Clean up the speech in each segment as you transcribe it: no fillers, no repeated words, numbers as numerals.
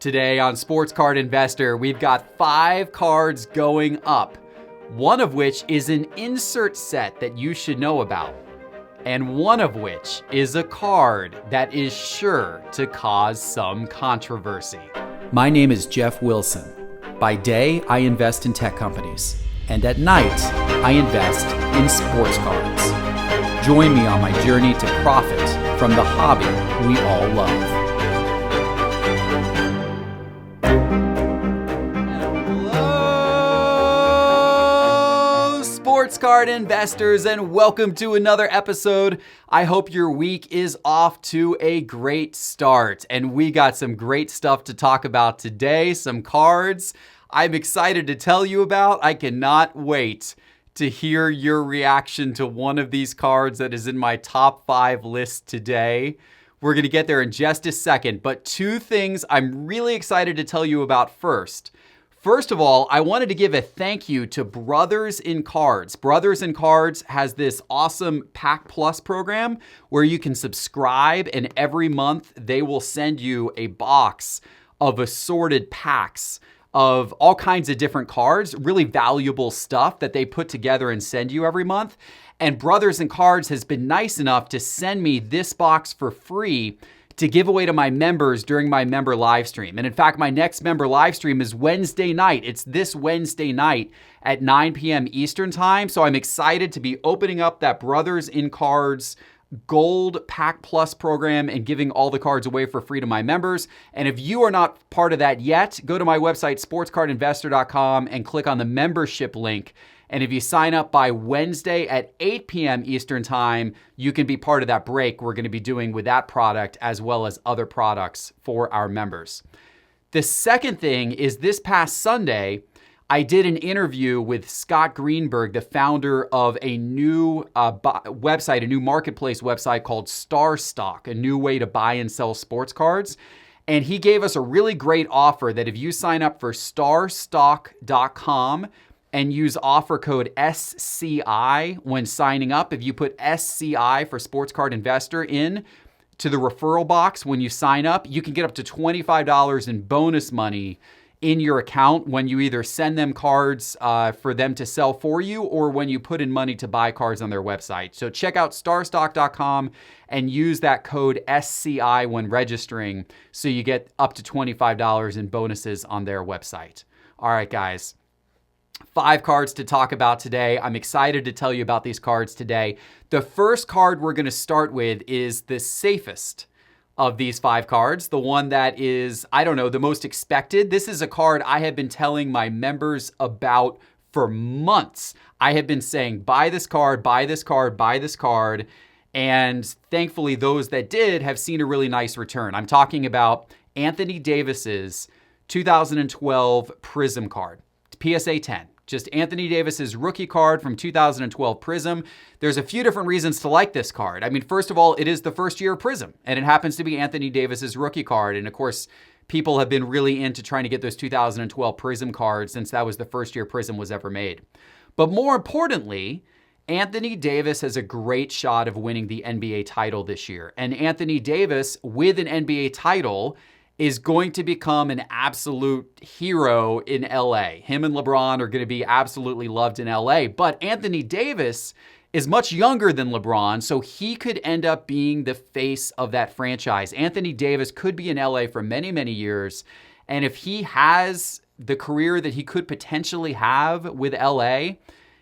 Today on Sports Card Investor, we've got 5 cards going up, one of which is an insert set that you should know about, and one of which is a card that is sure to cause some controversy. My name is Jeff Wilson. By day, I invest in tech companies, and at night, I invest in sports cards. Join me on my journey to profit from the hobby we all love. Sports card investors, and welcome to another episode. I hope your week is off to a great start, and we got some great stuff to talk about today, some cards I'm excited to tell you about. I cannot wait to hear your reaction to one of these cards that is in my top 5 list today. We're going to get there in just a second, but 2 things I'm really excited to tell you about first. First of all, I wanted to give a thank you to Brothers in Cards. Brothers in Cards has this awesome Pack Plus program where you can subscribe, and every month they will send you a box of assorted packs of all kinds of different cards, really valuable stuff that they put together and send you every month. And Brothers in Cards has been nice enough to send me this box for free to give away to my members during my member live stream. And in fact, my next member live stream is Wednesday night. It's this Wednesday night at 9 p.m. Eastern time. So I'm excited to be opening up that Brothers in Cards Gold Pack Plus program and giving all the cards away for free to my members. And if you are not part of that yet, go to my website, sportscardinvestor.com, and click on the membership link. And if you sign up by Wednesday at 8 p.m. Eastern time, you can be part of that break we're going to be doing with that product as well as other products for our members. The second thing is this past Sunday, I did an interview with Scott Greenberg, the founder of a new website, a new marketplace website called StarStock, a new way to buy and sell sports cards. And he gave us a really great offer that if you sign up for starstock.com and use offer code SCI when signing up, if you put SCI for Sports Card Investor in to the referral box when you sign up, you can get up to $25 in bonus money in your account when you either send them cards for them to sell for you or when you put in money to buy cards on their website. So check out starstock.com and use that code SCI when registering so you get up to $25 in bonuses on their website. All right, guys. 5 cards to talk about today. I'm excited to tell you about these cards today. The first card we're going to start with is the safest of these 5 cards, the one that is, the most expected. This is a card I have been telling my members about for months. I have been saying, buy this card, buy this card, buy this card. And thankfully, those that did have seen a really nice return. I'm talking about Anthony Davis's 2012 Prism card, PSA 10. Just Anthony Davis's rookie card from 2012 Prism. There's a few different reasons to like this card. I mean, first of all, it is the first year of Prism, and it happens to be Anthony Davis's rookie card. And of course, people have been really into trying to get those 2012 Prism cards since that was the first year Prism was ever made. But more importantly, Anthony Davis has a great shot of winning the NBA title this year. And Anthony Davis, with an NBA title, is going to become an absolute hero in LA. Him and LeBron are going to be absolutely loved in LA. But Anthony Davis is much younger than LeBron, so he could end up being the face of that franchise. Anthony Davis could be in LA for many, many years. And if he has the career that he could potentially have with LA,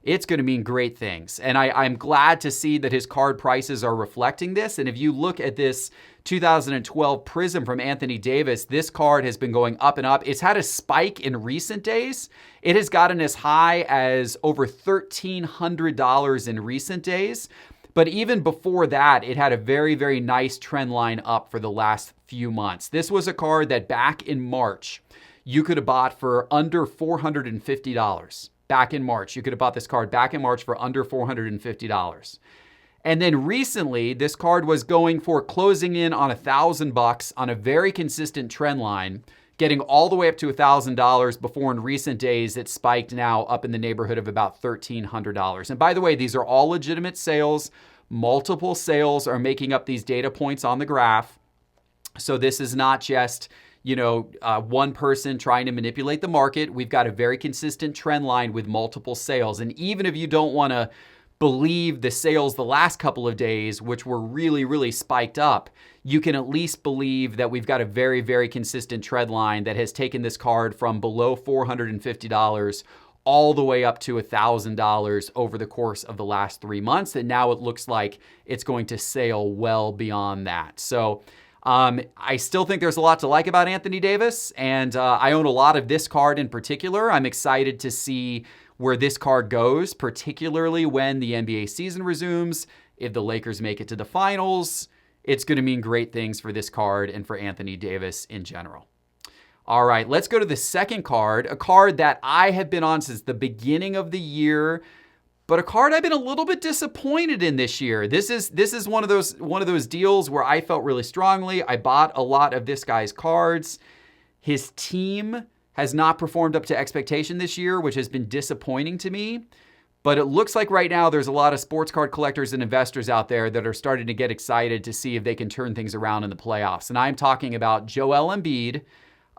it's going to mean great things. And I'm glad to see that his card prices are reflecting this. And if you look at this 2012 Prism from Anthony Davis, this card has been going up and up. It's had a spike in recent days. It has gotten as high as over $1,300 in recent days. But even before that, it had a very, very nice trend line up for the last few months. This was a card that back in March, you could have bought for under $450. Back in March. You could have bought this card back in March for under $450. And then recently, this card was going for closing in on $1,000 on a very consistent trend line, getting all the way up to $1,000 before in recent days it spiked now up in the neighborhood of about $1,300. And by the way, these are all legitimate sales. Multiple sales are making up these data points on the graph. So this is not just, one person trying to manipulate the market. We've got a very consistent trend line with multiple sales. And even if you don't want to believe the sales the last couple of days, which were really, really spiked up, you can at least believe that we've got a very, very consistent trend line that has taken this card from below $450 all the way up to $1,000 over the course of the last 3 months. And now it looks like it's going to sail well beyond that. So I still think there's a lot to like about Anthony Davis, and I own a lot of this card in particular. I'm excited to see where this card goes, particularly when the NBA season resumes. If the Lakers make it to the finals, it's going to mean great things for this card and for Anthony Davis in general. All right, let's go to the second card, a card that I have been on since the beginning of the year, but a card I've been a little bit disappointed in this year. This is one of those deals where I felt really strongly. I bought a lot of this guy's cards. His team has not performed up to expectation this year, which has been disappointing to me. But it looks like right now there's a lot of sports card collectors and investors out there that are starting to get excited to see if they can turn things around in the playoffs. And I'm talking about Joel Embiid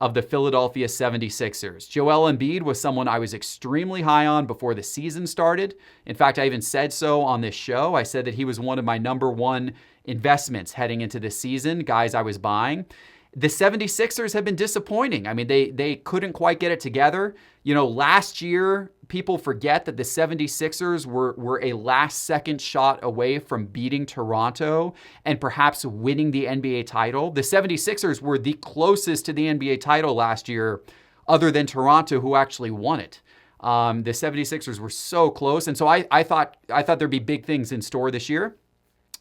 of the Philadelphia 76ers. Joel Embiid was someone I was extremely high on before the season started. In fact, I even said so on this show. I said that he was one of my number one investments heading into this season, guys I was buying. The 76ers have been disappointing. I mean, they couldn't quite get it together. Last year, people forget that the 76ers were a last-second shot away from beating Toronto and perhaps winning the NBA title. The 76ers were the closest to the NBA title last year, other than Toronto, who actually won it. The 76ers were so close, and so I thought there'd be big things in store this year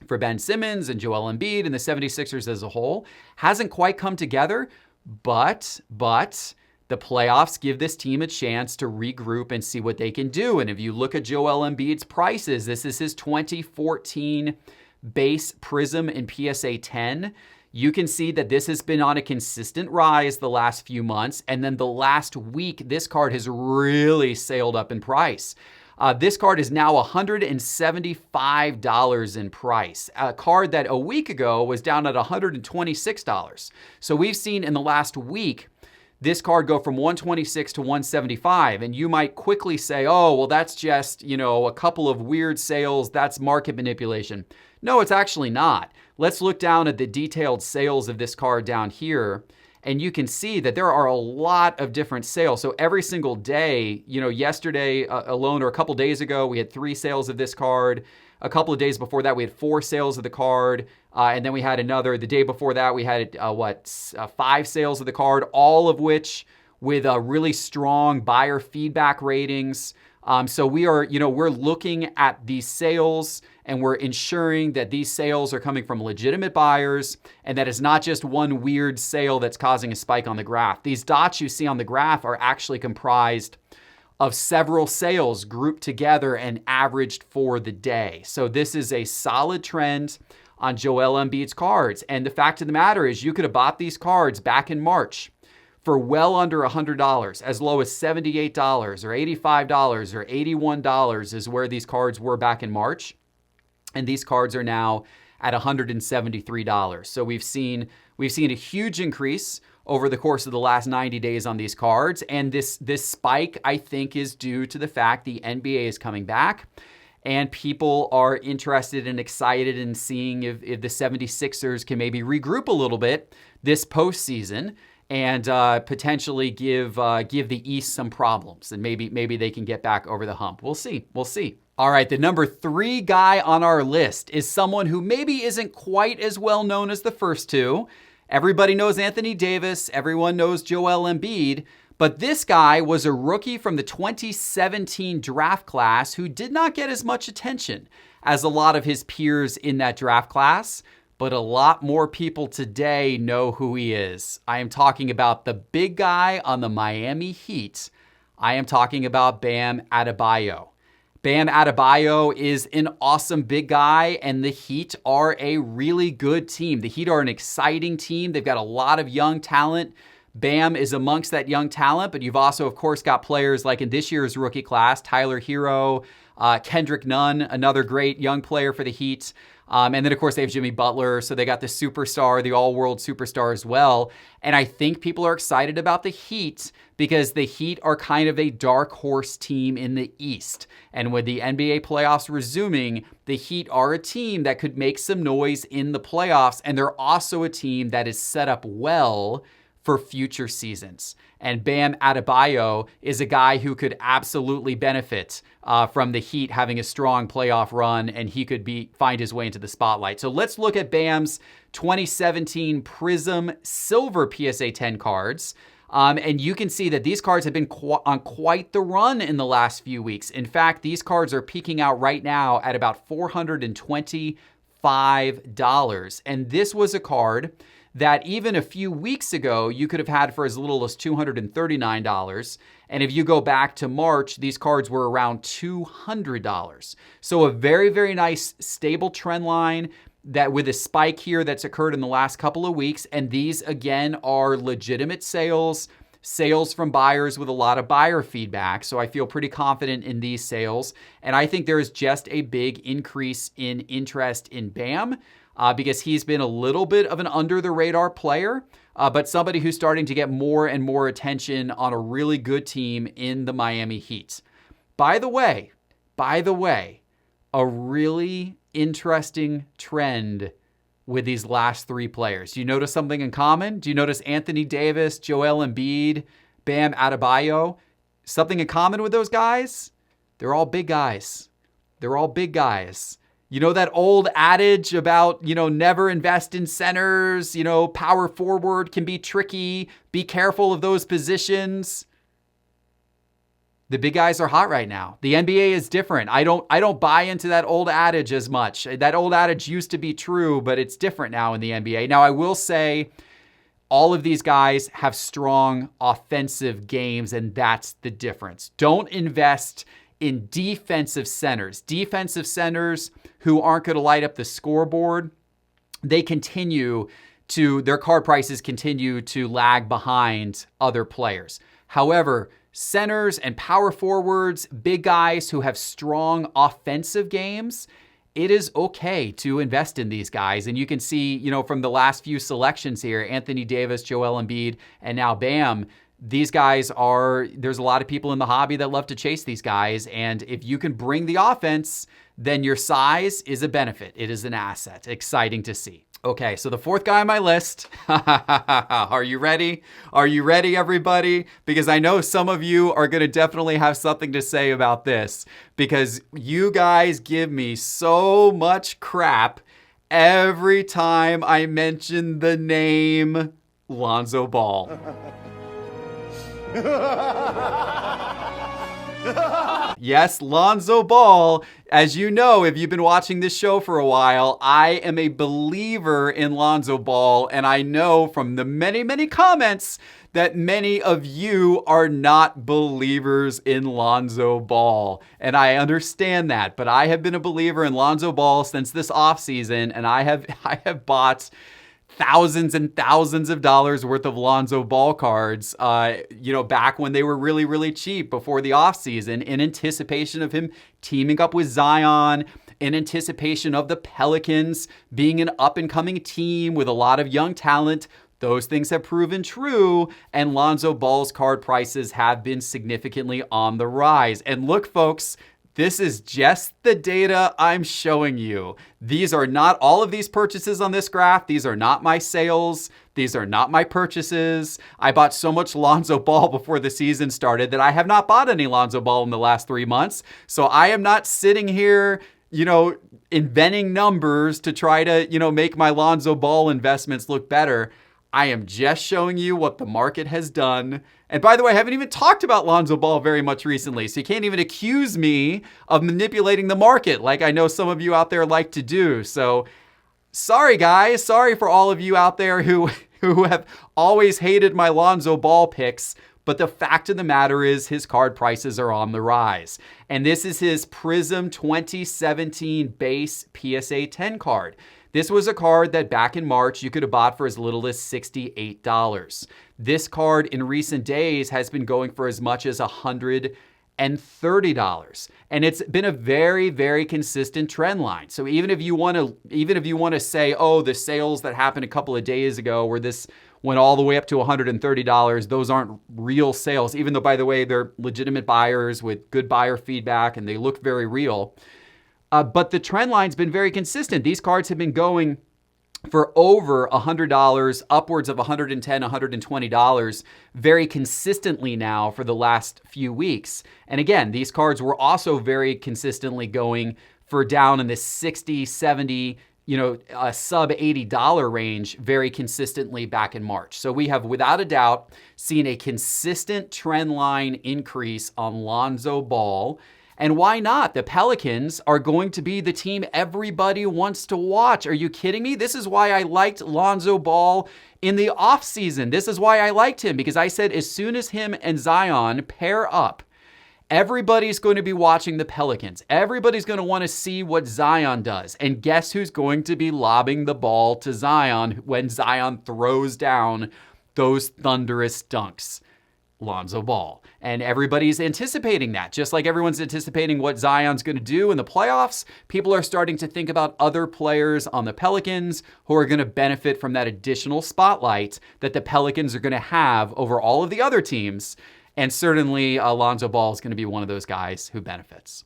for Ben Simmons and Joel Embiid and the 76ers as a whole. Hasn't quite come together, but the playoffs give this team a chance to regroup and see what they can do. And if you look at Joel Embiid's prices, this is his 2014 base Prism and PSA 10. You can see that this has been on a consistent rise the last few months. And then the last week, this card has really sailed up in price. This card is now $175 in price, a card that a week ago was down at $126. So we've seen in the last week, this card go from $126 to $175. And you might quickly say, oh, well, that's just, a couple of weird sales. That's market manipulation. No, it's actually not. Let's look down at the detailed sales of this card down here. And you can see that there are a lot of different sales. So every single day, yesterday alone or a couple days ago, we had 3 sales of this card. A couple of days before that, we had 4 sales of the card. And then we had another, the day before that, we had 5 sales of the card, all of which with really strong buyer feedback ratings. So we are, we're looking at these sales and we're ensuring that these sales are coming from legitimate buyers and that it's not just one weird sale that's causing a spike on the graph. These dots you see on the graph are actually comprised of several sales grouped together and averaged for the day. So this is a solid trend on Joel Embiid's cards. And the fact of the matter is you could have bought these cards back in March for well under $100, as low as $78 or $85 or $81 is where these cards were back in March. And these cards are now at $173. So we've seen a huge increase over the course of the last 90 days on these cards. And this spike, I think, is due to the fact the NBA is coming back and people are interested and excited in seeing if the 76ers can maybe regroup a little bit this postseason and potentially give the East some problems. And maybe they can get back over the hump. We'll see. All right, the number 3 guy on our list is someone who maybe isn't quite as well known as the first two. Everybody knows Anthony Davis. Everyone knows Joel Embiid. But this guy was a rookie from the 2017 draft class who did not get as much attention as a lot of his peers in that draft class. But a lot more people today know who he is. I am talking about the big guy on the Miami Heat. I am talking about Bam Adebayo. Bam Adebayo is an awesome big guy, and the Heat are a really good team. The Heat are an exciting team. They've got a lot of young talent. Bam is amongst that young talent, but you've also, of course, got players like in this year's rookie class, Tyler Hero, Kendrick Nunn, another great young player for the Heat. And then, of course, they have Jimmy Butler. So they got the superstar, the all-world superstar as well. And I think people are excited about the Heat because the Heat are kind of a dark horse team in the East. And with the NBA playoffs resuming, the Heat are a team that could make some noise in the playoffs. And they're also a team that is set up well for future seasons. And Bam Adebayo is a guy who could absolutely benefit from the Heat having a strong playoff run, and he could find his way into the spotlight. So let's look at Bam's 2017 Prism Silver PSA 10 cards. And you can see that these cards have been on quite the run in the last few weeks. In fact, these cards are peaking out right now at about $425. And this was a card that even a few weeks ago, you could have had for as little as $239. And if you go back to March, these cards were around $200. So a very, very nice stable trend line that with a spike here that's occurred in the last couple of weeks. And these, again, are legitimate sales from buyers with a lot of buyer feedback. So I feel pretty confident in these sales. And I think there is just a big increase in interest in Bam. Because he's been a little bit of an under-the-radar player, but somebody who's starting to get more and more attention on a really good team in the Miami Heat. By the way, a really interesting trend with these last three players. Do you notice something in common? Do you notice Anthony Davis, Joel Embiid, Bam Adebayo? Something in common with those guys? They're all big guys. You know that old adage about, never invest in centers, power forward can be tricky. Be careful of those positions. The big guys are hot right now. The NBA is different. I don't buy into that old adage as much. That old adage used to be true, but it's different now in the NBA. Now, I will say all of these guys have strong offensive games, and that's the difference. Don't invest in defensive centers who aren't going to light up the scoreboard. Their card prices continue to lag behind other players. However, centers and power forwards, big guys who have strong offensive games, it is okay to invest in these guys. And you can see, from the last few selections here, Anthony Davis, Joel Embiid, and now Bam, these guys there's a lot of people in the hobby that love to chase these guys. And if you can bring the offense, then your size is a benefit. It is an asset. Exciting to see. Okay, so the fourth guy on my list. Are you ready? Are you ready, everybody? Because I know some of you are going to definitely have something to say about this, because you guys give me so much crap every time I mention the name Lonzo Ball. Yes, Lonzo Ball. As you know, if you've been watching this show for a while, I am a believer in Lonzo Ball, and I know from the many, many comments that many of you are not believers in Lonzo Ball. And I understand that, but I have been a believer in Lonzo Ball since this offseason, and I have bought thousands and thousands of dollars worth of Lonzo Ball cards, back when they were really, really cheap before the offseason, in anticipation of him teaming up with Zion, in anticipation of the Pelicans being an up-and-coming team with a lot of young talent. Those things have proven true, and Lonzo Ball's card prices have been significantly on the rise. And look, folks, this is just the data I'm showing you. These are not all of these purchases on this graph. These are not my sales. These are not my purchases. I bought so much Lonzo Ball before the season started that I have not bought any Lonzo Ball in the last 3 months. So I am not sitting here, inventing numbers to try to, make my Lonzo Ball investments look better. I am just showing you what the market has done. And by the way, I haven't even talked about Lonzo Ball very much recently, so you can't even accuse me of manipulating the market like I know some of you out there like to do. So sorry, guys. Sorry for all of you out there who have always hated my Lonzo Ball picks. But the fact of the matter is his card prices are on the rise. And this is his Prism 2017 base PSA 10 card. This was a card that back in March you could have bought for as little as $68. This card in recent days has been going for as much as $180. and $30. And it's been a very, very consistent trend line. So even if you want to say, oh, the sales that happened a couple of days ago where this went all the way up to $130, those aren't real sales, even though, by the way, they're legitimate buyers with good buyer feedback and they look very real. But the trend line's been very consistent. These cards have been going for over $100, upwards of $110, $120 very consistently now for the last few weeks. And again, these cards were also very consistently going for down in the 60, 70, sub $80 range very consistently back in March. So we have without a doubt seen a consistent trend line increase on Lonzo Ball. And why not? The Pelicans are going to be the team everybody wants to watch. Are you kidding me? This is why I liked Lonzo Ball in the offseason. This is why I liked him, because I said as soon as him and Zion pair up, everybody's going to be watching the Pelicans. Everybody's going to want to see what Zion does. And guess who's going to be lobbing the ball to Zion when Zion throws down those thunderous dunks? Lonzo Ball. And everybody's anticipating that. Just like everyone's anticipating what Zion's going to do in the playoffs, people are starting to think about other players on the Pelicans who are going to benefit from that additional spotlight that the Pelicans are going to have over all of the other teams. And certainly Lonzo Ball is going to be one of those guys who benefits.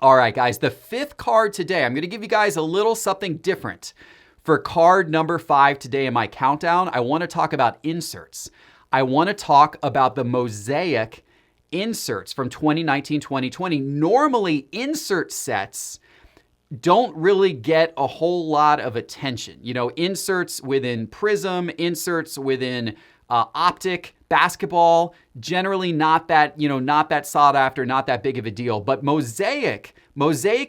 All right, guys, the fifth card today, I'm going to give you guys a little something different. For card number 5 today in my countdown, I want to talk about inserts. I want to talk about the Mosaic inserts from 2019-2020. Normally, insert sets don't really get a whole lot of attention. Inserts within Prism, inserts within Optic, basketball, generally not that sought after, not that big of a deal. But Mosaic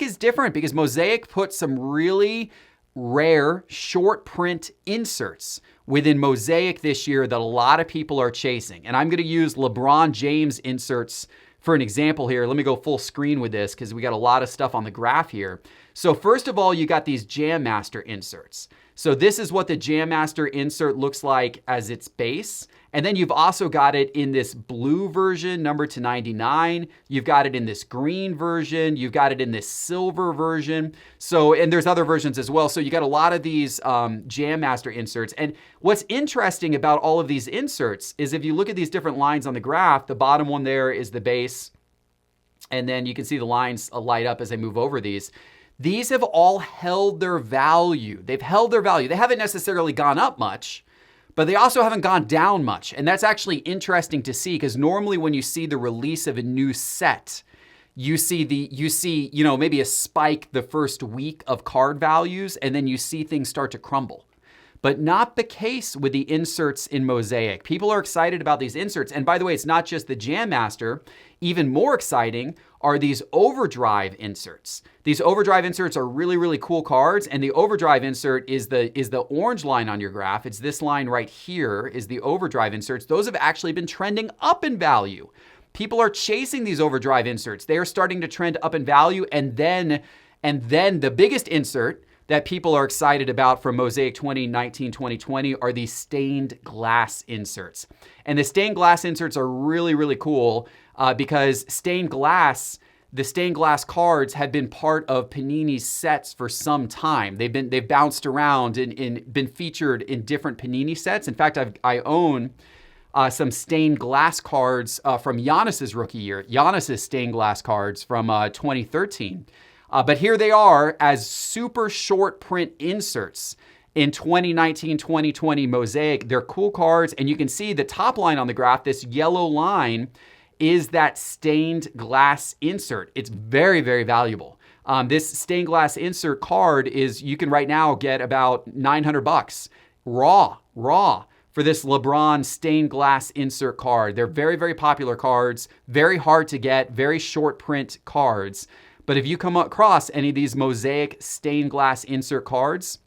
is different because Mosaic put some really rare short print inserts within Mosaic this year that a lot of people are chasing. And I'm going to use LeBron James inserts for an example here. Let me go full screen with this because we got a lot of stuff on the graph here. So first of all, you got these Jam Master inserts. So this is what the Jam Master insert looks like as its base. And then you've also got it in this blue version, numbered to 99. You've got it in this green version. You've got it in this silver version. And there's other versions as well. So you got a lot of these Jam Master inserts. And what's interesting about all of these inserts is if you look at these different lines on the graph, the bottom one there is the base. And then you can see the lines light up as I move over these. These have all held their value. They've held their value. They haven't necessarily gone up much, but they also haven't gone down much. And that's actually interesting to see because normally when you see the release of a new set, you see maybe a spike the first week of card values, and then you see things start to crumble. But not the case with the inserts in Mosaic. People are excited about these inserts. And by the way, it's not just the Jam Master. Even more exciting are these Overdrive inserts. These Overdrive inserts are really, really cool cards. And the Overdrive insert is the orange line on your graph. It's this line right here is the Overdrive inserts. Those have actually been trending up in value. People are chasing these Overdrive inserts. They are starting to trend up in value. And then the biggest insert that people are excited about from Mosaic 2019-2020 are these stained glass inserts. And the stained glass inserts are really, really cool because the stained glass cards have been part of Panini's sets for some time. They've bounced around and been featured in different Panini sets. In fact, I own some stained glass cards from Giannis's rookie year, Giannis's stained glass cards from 2013. But here they are as super short print inserts in 2019-2020 Mosaic. They're cool cards, and you can see the top line on the graph, this yellow line, is that stained glass insert. It's very, very valuable. This stained glass insert card you can right now get about $900 raw for this LeBron stained glass insert card. They're very, very popular cards, very hard to get, very short print cards. But if you come across any of these Mosaic stained glass insert cards,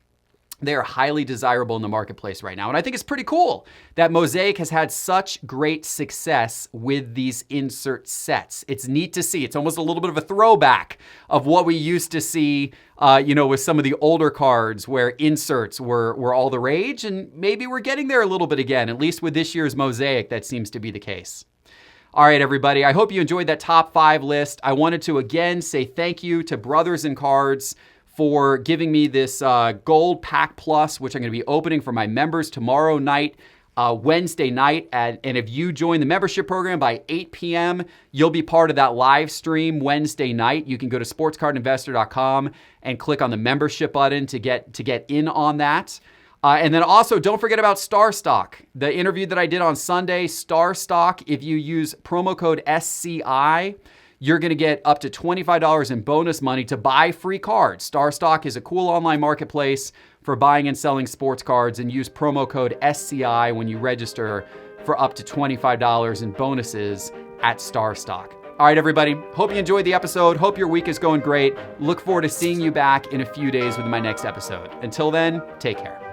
they are highly desirable in the marketplace right now. And I think it's pretty cool that Mosaic has had such great success with these insert sets. It's neat to see. It's almost a little bit of a throwback of what we used to see, with some of the older cards where inserts were all the rage. And maybe we're getting there a little bit again, at least with this year's Mosaic, that seems to be the case. All right, everybody. I hope you enjoyed that top 5 list. I wanted to again say thank you to Brothers in Cards for giving me this Gold Pack Plus, which I'm going to be opening for my members tomorrow night, Wednesday night. And if you join the membership program by 8 p.m., you'll be part of that live stream Wednesday night. You can go to sportscardinvestor.com and click on the membership button to get in on that. And then also, don't forget about Star Stock. The interview that I did on Sunday, Star Stock, if you use promo code SCI, you're going to get up to $25 in bonus money to buy free cards. Star Stock is a cool online marketplace for buying and selling sports cards, and use promo code SCI when you register for up to $25 in bonuses at Star Stock. All right, everybody. Hope you enjoyed the episode. Hope your week is going great. Look forward to seeing you back in a few days with my next episode. Until then, take care.